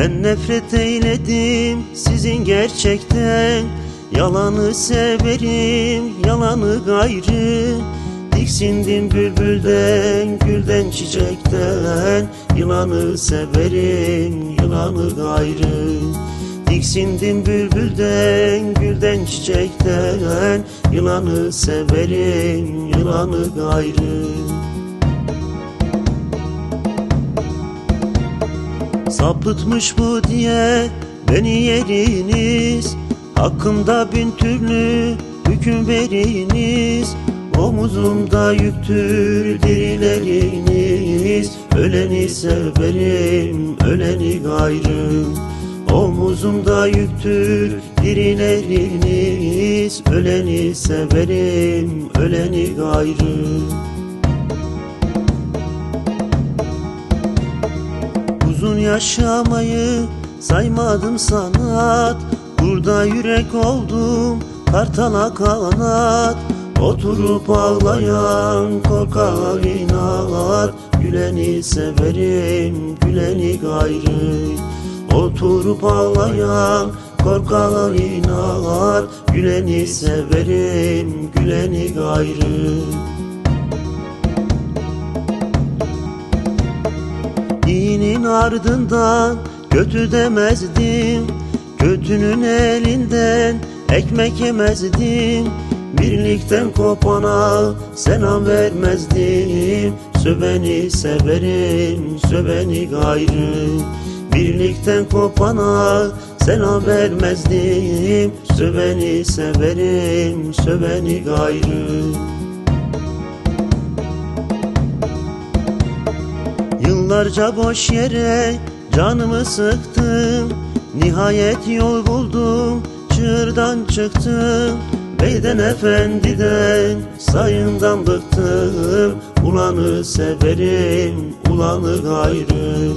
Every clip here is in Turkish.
Ben nefret eyledim sizin gerçekten. Yalanı severim, yalanı gayrı. Tiksindim bülbülden, gülden, çiçekten. Yılanı severim, yılanı gayrı. Tiksindim bülbülden, gülden, çiçekten. Yılanı severim, yılanı gayrı. Sapıtmış bu diye beni yeriniz, hakkımda bin türlü hüküm veriniz. Omuzumda yüktür dirileriniz, öleni severim, öleni gayrı. Omuzumda yüktür dirileriniz, öleni severim, öleni gayrı. Uzun yaşamayı saymadım sanat, burada yürek oldum kartala kanat. Oturup ağlayan korkak inat, güleni severim, güleni gayrı. Oturup ağlayan korkak inat, güleni severim, güleni gayrı. İyinin ardından kötü demezdim, kötünün elinden ekmek yemezdim. Birlikten kopana selam vermezdim, söveni severim, söveni gayrı. Birlikten kopana selam vermezdim, söveni severim, söveni gayrı. Yıllarca boş yere canımı sıktım, nihayet yol buldum, çığırdan çıktım. Beyden efendiden, sayından bıktım, ulanı severim, ulanı gayrı.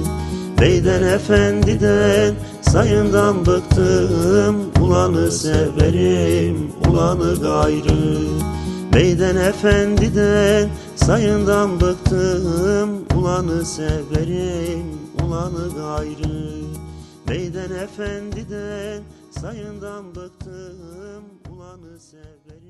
Beyden efendiden, sayından bıktım, ulanı severim, ulanı gayrı. Beyden efendiden, sayından bıktım, ulanı severim, ulanı gayrı. Beyden efendiden, sayından bıktım, ulanı severim.